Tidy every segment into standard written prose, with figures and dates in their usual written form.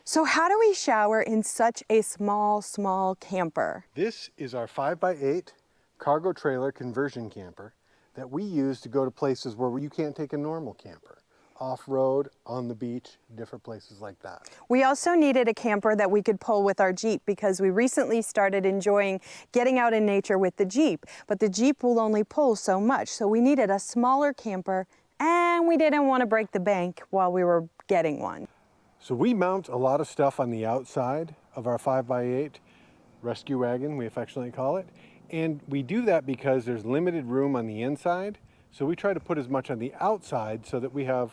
So how do we shower in such a small camper? This is our 5x8 cargo trailer conversion camper that we use to go to places where you can't take a normal camper. Off-road, on the beach, different places like that. We also needed a camper that we could pull with our Jeep because we recently started enjoying getting out in nature with the Jeep, but the Jeep will only pull so much, so we needed a smaller camper and we didn't want to break the bank while we were getting one. So we mount a lot of stuff on the outside of our 5x8 rescue wagon, we affectionately call it, and we do that because there's limited room on the inside, so we try to put as much on the outside so that we have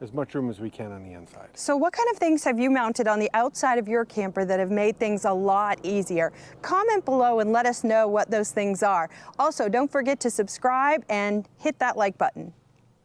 as much room as we can on the inside. So what kind of things have you mounted on the outside of your camper that have made things a lot easier? Comment below and let us know what those things are. Also, don't forget to subscribe and hit that like button.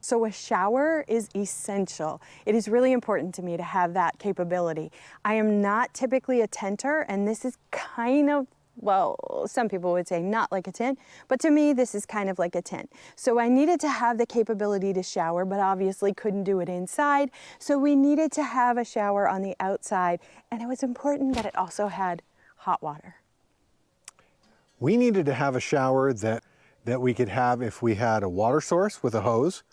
So a shower is essential. It is really important to me to have that capability. I am not typically a tenter, and this is kind of, well, some people would say not like a tent, but to me, this is kind of like a tent. So I needed to have the capability to shower, but obviously couldn't do it inside. So we needed to have a shower on the outside, and it was important that it also had hot water. We needed to have a shower that we could have if we had a water source with a hose,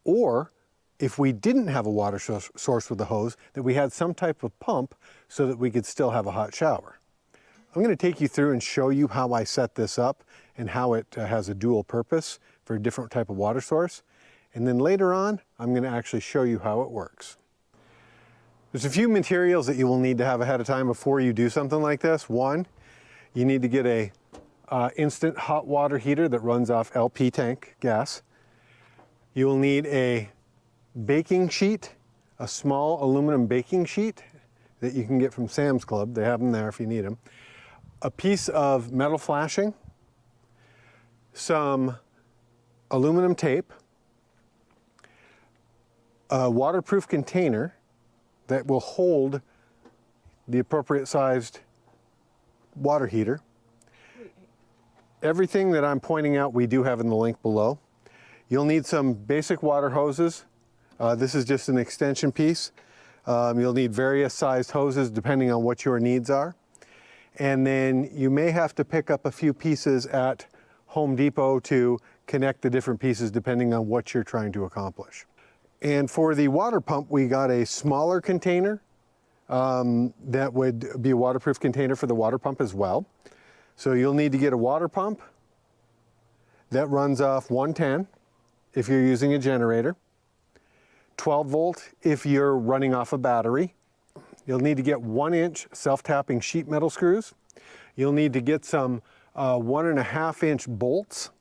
or if we didn't have a water source with a hose, that we had some type of pump so that we could still have a hot shower. I'm going to take you through and show you how I set this up and how it has a dual purpose for a different type of water source. And then later on, I'm going to actually show you how it works. There's a few materials that you will need to have ahead of time before you do something like this. One, you need to get a instant hot water heater that runs off LP tank gas. You will need a baking sheet, a small aluminum baking sheet that you can get from Sam's Club. They have them there if you need them. A piece of metal flashing, some aluminum tape, a waterproof container that will hold the appropriate sized water heater. Everything that I'm pointing out we do have in the link below. You'll need some basic water hoses. This is just an extension piece. You'll need various sized hoses depending on what your needs are. And then you may have to pick up a few pieces at Home Depot to connect the different pieces depending on what you're trying to accomplish. And for the water pump, we got a smaller container that would be a waterproof container for the water pump as well. So you'll need to get a water pump that runs off 110 if you're using a generator, 12 volt if you're running off a battery. You'll need to get 1-inch self-tapping sheet metal screws. You'll need to get some 1.5-inch bolts.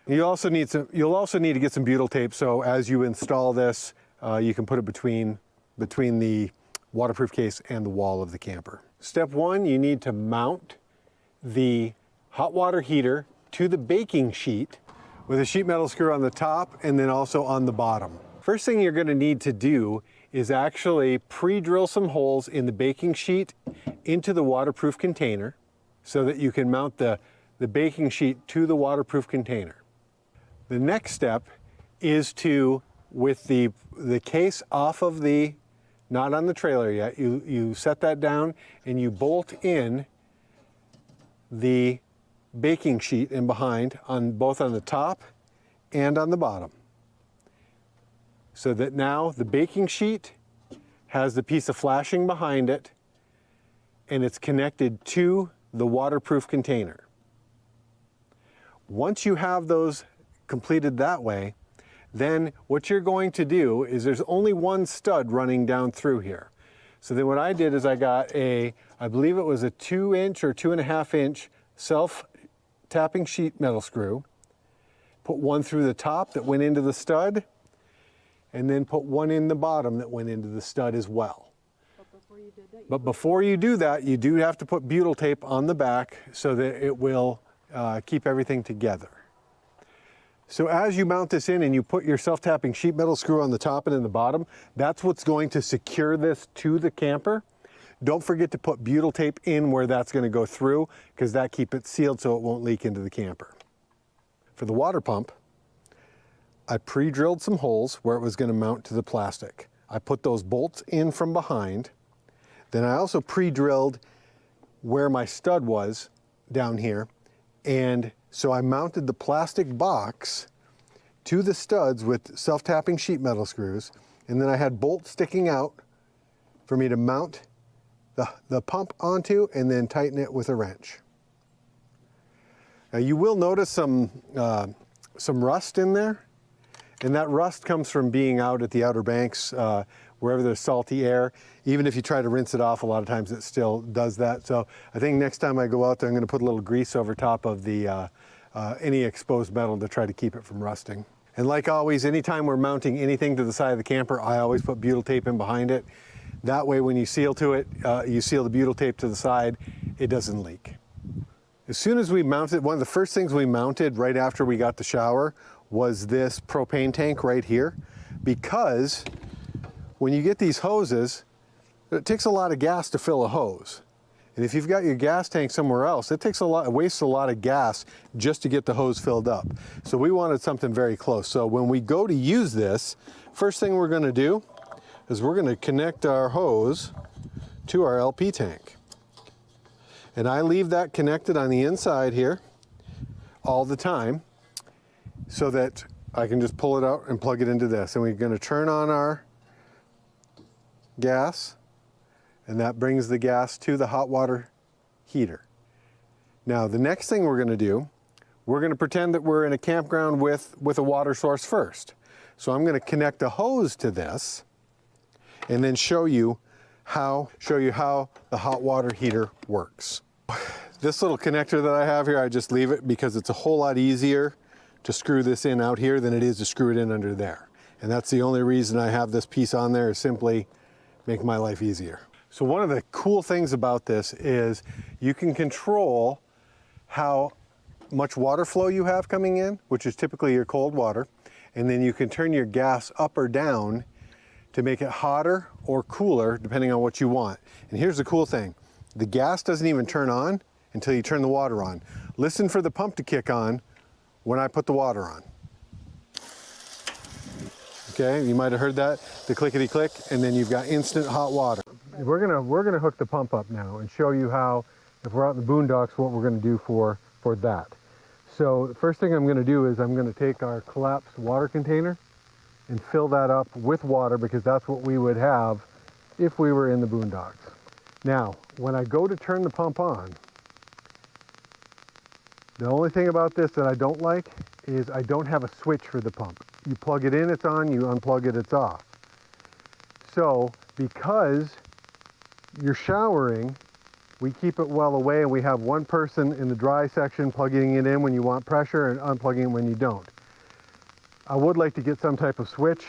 You'll also need to get some butyl tape, so as you install this, you can put it between the waterproof case and the wall of the camper. Step one, you need to mount the hot water heater to the baking sheet with a sheet metal screw on the top and then also on the bottom. First thing you're going to need to do is actually pre-drill some holes in the baking sheet into the waterproof container so that you can mount the baking sheet to the waterproof container. The next step is to, with the case off of the, not on the trailer yet, you set that down and you bolt in the baking sheet in behind, both on the top and on the bottom. So that now the baking sheet has the piece of flashing behind it and it's connected to the waterproof container. Once you have those completed that way, then what you're going to do is there's only one stud running down through here. So then what I did is I got I believe it was a 2-inch or 2.5-inch self-tapping sheet metal screw, put one through the top that went into the stud, and then put one in the bottom that went into the stud as well. But before you do that, you do have to put butyl tape on the back so that it will keep everything together. So as you mount this in and you put your self-tapping sheet metal screw on the top and in the bottom, that's what's going to secure this to the camper. Don't forget to put butyl tape in where that's going to go through, because that keeps it sealed so it won't leak into the camper. For the water pump, I pre-drilled some holes where it was going to mount to the plastic. I put those bolts in from behind, Then I also pre-drilled where my stud was down here. And so I mounted the plastic box to the studs with self-tapping sheet metal screws. And then I had bolts sticking out for me to mount the pump onto and then tighten it with a wrench. Now you will notice some rust in there. And that rust comes from being out at the Outer Banks, wherever there's salty air. Even if you try to rinse it off, a lot of times it still does that. So I think next time I go out there, I'm going to put a little grease over top of the any exposed metal to try to keep it from rusting. And like always, anytime we're mounting anything to the side of the camper, I always put butyl tape in behind it. That way when you seal to it, you seal the butyl tape to the side, it doesn't leak. As soon as we mounted, one of the first things we mounted right after we got the shower was this propane tank right here, because when you get these hoses, it takes a lot of gas to fill a hose. And if you've got your gas tank somewhere else, it wastes a lot of gas just to get the hose filled up. So we wanted something very close. So when we go to use this, first thing we're gonna do is we're gonna connect our hose to our LP tank. And I leave that connected on the inside here all the time, so that I can just pull it out and plug it into this. And we're going to turn on our gas, and that brings the gas to the hot water heater. Now the next thing we're going to do, we're going to pretend that we're in a campground with a water source first. So I'm going to connect a hose to this and then show you how the hot water heater works. This little connector that I have here, I just leave it because it's a whole lot easier to screw this in out here than it is to screw it in under there. And that's the only reason I have this piece on there, is simply make my life easier. So one of the cool things about this is you can control how much water flow you have coming in, which is typically your cold water, and then you can turn your gas up or down to make it hotter or cooler depending on what you want. And here's the cool thing, the gas doesn't even turn on until you turn the water on. Listen for the pump to kick on when I put the water on. Okay, you might have heard that, the clickety click, and then you've got instant hot water. We're gonna hook the pump up now and show you how, if we're out in the boondocks, what we're gonna do for that. So the first thing I'm gonna do is I'm gonna take our collapsed water container and fill that up with water, because that's what we would have if we were in the boondocks. Now, when I go to turn the pump on, the only thing about this that I don't like is I don't have a switch for the pump. You plug it in, it's on, you unplug it, it's off. So, because you're showering, we keep it well away, and we have one person in the dry section plugging it in when you want pressure and unplugging it when you don't. I would like to get some type of switch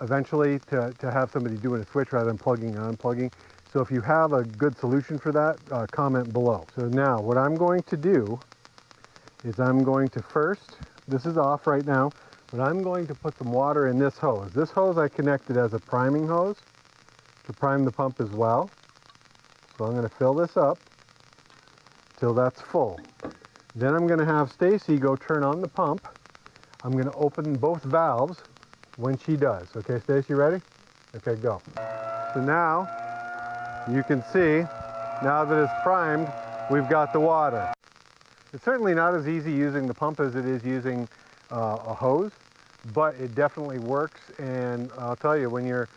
eventually to have somebody doing a switch rather than plugging and unplugging. So if you have a good solution for that, comment below. So now what I'm going to do is I'm going to first, this is off right now, but I'm going to put some water in this hose. This hose I connected as a priming hose to prime the pump as well. So I'm going to fill this up till that's full. Then I'm going to have Stacy go turn on the pump. I'm going to open both valves when she does. Okay, Stacy, ready? Okay, go. So now you can see, now that it's primed, we've got the water. It's certainly not as easy using the pump as it is using a hose, but it definitely works. And I'll tell you, when you're